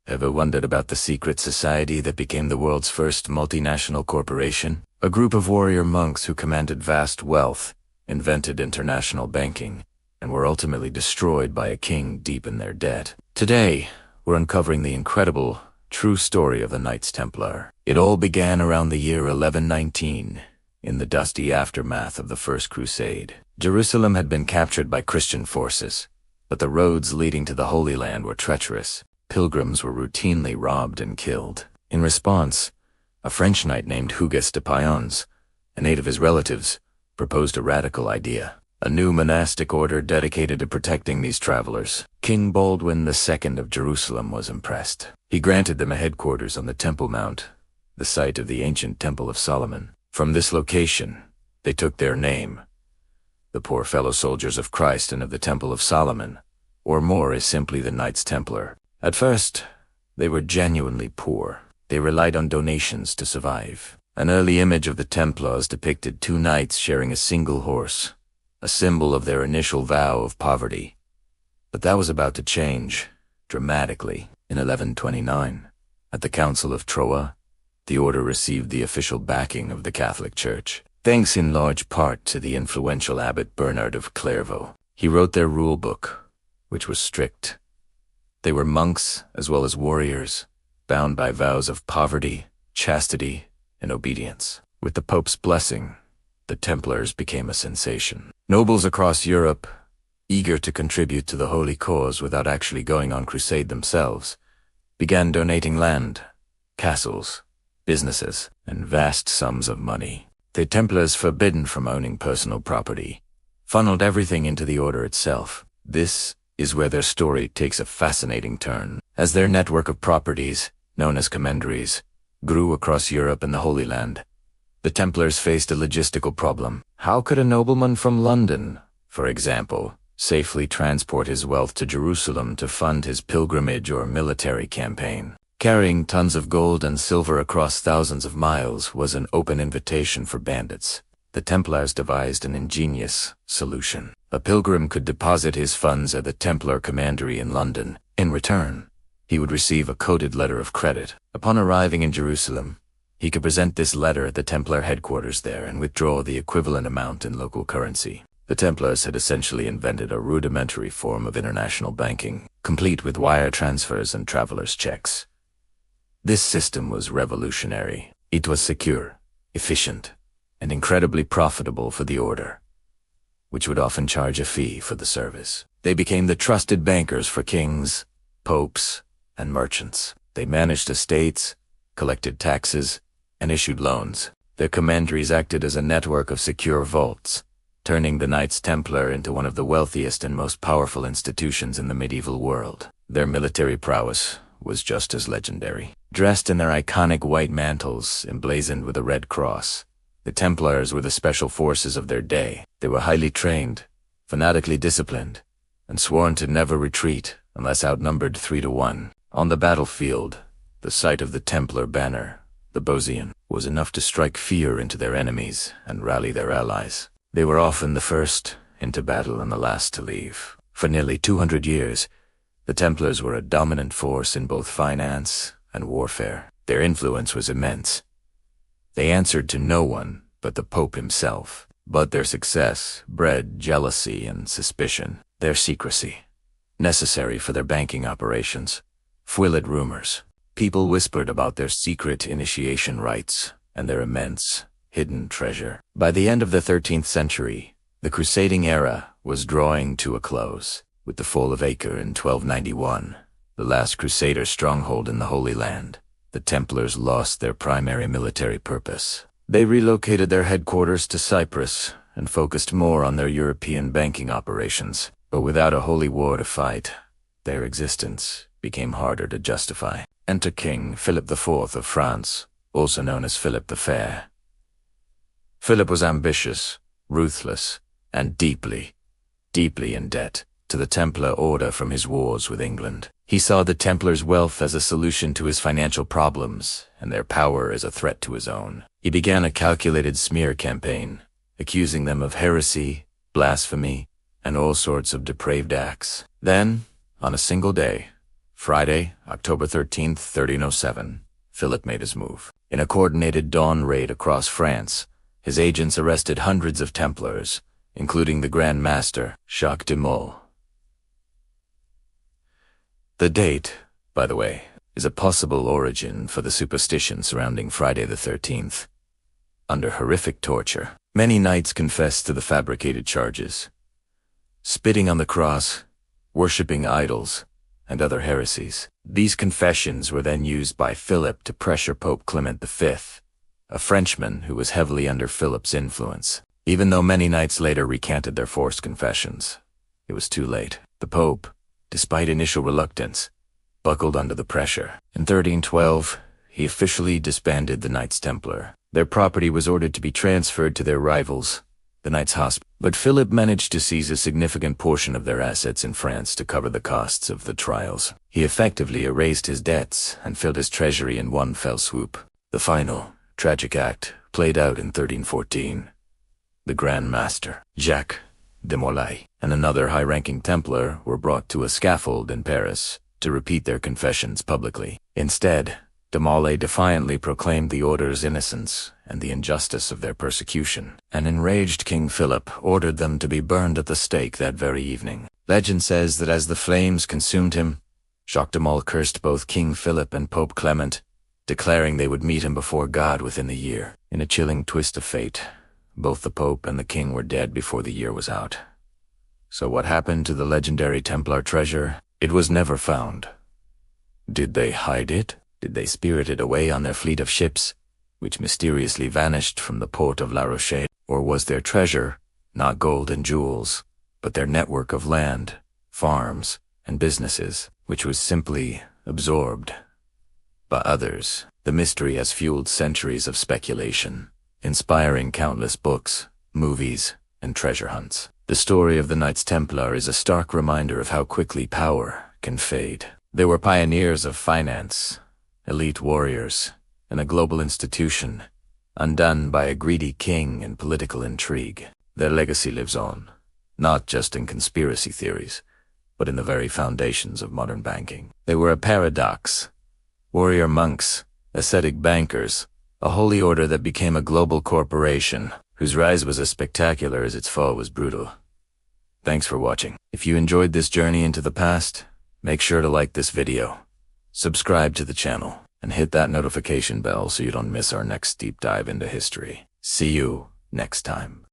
Ever wondered about the secret society that became the world's first multinational corporation? A group of warrior monks who commanded vast wealth, invented international banking, and were ultimately destroyed by a king deep in their debt. Today, we're uncovering the incredible, true story of the Knights Templar. It all began around the year 1119, in the dusty aftermath of the First Crusade. Jerusalem had been captured by Christian forces, but the roads leading to the Holy Land were treacherous. Pilgrims were routinely robbed and killed. In response, a French knight named Hugues de Payens, and 8 of his relatives, proposed a radical idea. A new monastic order dedicated to protecting these travelers. King Baldwin II of Jerusalem was impressed. He granted them a headquarters on the Temple Mount, the site of the ancient Temple of Solomon. From this location, they took their name, the Poor Fellow Soldiers of Christ and of the Temple of Solomon, or more is simply the Knights Templar. At first, they were genuinely poor. They relied on donations to survive. An early image of the Templars depicted 2 knights sharing a single horse, a symbol of their initial vow of poverty. But that was about to change, dramatically, in 1129. At the Council of Troyes, the order received the official backing of the Catholic Church, thanks in large part to the influential abbot Bernard of Clairvaux. He wrote their rule book, which was strict. They were monks as well as warriors, bound by vows of poverty, chastity, and obedience. With the Pope's blessing, the Templars became a sensation. Nobles across Europe, eager to contribute to the holy cause without actually going on crusade themselves, began donating land, castles, businesses, and vast sums of money. The Templars, forbidden from owning personal property, funneled everything into the order itself. This is where their story takes a fascinating turn. As their network of properties, known as commanderies, grew across Europe and the Holy Land, the Templars faced a logistical problem. How could a nobleman from London, for example, safely transport his wealth to Jerusalem to fund his pilgrimage or military campaign? Carrying tons of gold and silver across thousands of miles was an open invitation for bandits. The Templars devised an ingenious solution. A pilgrim could deposit his funds at the Templar commandery in London. In return, he would receive a coded letter of credit. Upon arriving in Jerusalem, he could present this letter at the Templar headquarters there and withdraw the equivalent amount in local currency. The Templars had essentially invented a rudimentary form of international banking, complete with wire transfers and travelers' checks. This system was revolutionary. It was secure, efficient, and incredibly profitable for the order, which would often charge a fee for the service. They became the trusted bankers for kings, popes, and merchants. They managed estates, collected taxes, and issued loans. Their commanderies acted as a network of secure vaults, turning the Knights Templar into one of the wealthiest and most powerful institutions in the medieval world. Their military prowess was just as legendary. Dressed in their iconic white mantles emblazoned with a red cross, the Templars were the special forces of their day. They were highly trained, fanatically disciplined, and sworn to never retreat unless outnumbered 3 to 1. On the battlefield, the sight of the Templar banner, the Beauseant, was enough to strike fear into their enemies and rally their allies. They were often the first into battle and the last to leave. For nearly 200 years, the Templars were a dominant force in both finance and warfare. Their influence was immense. They answered to no one but the Pope himself. But their success bred jealousy and suspicion. Their secrecy, necessary for their banking operations, fueled rumors. People whispered about their secret initiation rites and their immense, hidden treasure. By the end of the 13th century, the crusading era was drawing to a close. With the fall of Acre in 1291, the last Crusader stronghold in the Holy Land, the Templars lost their primary military purpose. They relocated their headquarters to Cyprus and focused more on their European banking operations. But without a holy war to fight, their existence became harder to justify. Enter King Philip IV of France, also known as Philip the Fair. Philip was ambitious, ruthless, and deeply in debt to the Templar order from his wars with England. He saw the Templars' wealth as a solution to his financial problems and their power as a threat to his own. He began a calculated smear campaign, accusing them of heresy, blasphemy, and all sorts of depraved acts. Then, on a single day, Friday, October 13th, 1307, Philip made his move. In a coordinated dawn raid across France, his agents arrested hundreds of Templars, including the Grand Master, Jacques de Molay. The date, by the way, is a possible origin for the superstition surrounding Friday the 13th. Under horrific torture, many knights confessed to the fabricated charges, spitting on the cross, worshipping idols, and other heresies. These confessions were then used by Philip to pressure Pope Clement V, a Frenchman who was heavily under Philip's influence. Even though many knights later recanted their forced confessions, it was too late. The Pope, despite initial reluctance, buckled under the pressure. In 1312, he officially disbanded the Knights Templar. Their property was ordered to be transferred to their rivals, the Knights Hospital. But Philip managed to seize a significant portion of their assets in France to cover the costs of the trials. He effectively erased his debts and filled his treasury in one fell swoop. The final, tragic act played out in 1314. The Grand Master, Jacques de Molay, and another high-ranking Templar were brought to a scaffold in Paris to repeat their confessions publicly. Instead, de Molay defiantly proclaimed the order's innocence and the injustice of their persecution. An enraged King Philip ordered them to be burned at the stake that very evening. Legend says that as the flames consumed him, Jacques de Molay cursed both King Philip and Pope Clement, declaring they would meet him before God within the year. In a chilling twist of fate, both the Pope and the King were dead before the year was out. So what happened to the legendary Templar treasure? It was never found. Did they hide it? Did they spirit it away on their fleet of ships, which mysteriously vanished from the port of La Rochelle? Or was their treasure not gold and jewels, but their network of land, farms, and businesses, which was simply absorbed by others? The mystery has fueled centuries of speculation, inspiring countless books, movies, and treasure hunts. The story of the Knights Templar is a stark reminder of how quickly power can fade. They were pioneers of finance, elite warriors, and a global institution, undone by a greedy king and political intrigue. Their legacy lives on, not just in conspiracy theories, but in the very foundations of modern banking. They were a paradox: warrior monks, ascetic bankers, a holy order that became a global corporation, whose rise was as spectacular as its fall was brutal. Thanks for watching. If you enjoyed this journey into the past, make sure to like this video, subscribe to the channel, and hit that notification bell so you don't miss our next deep dive into history. See you next time.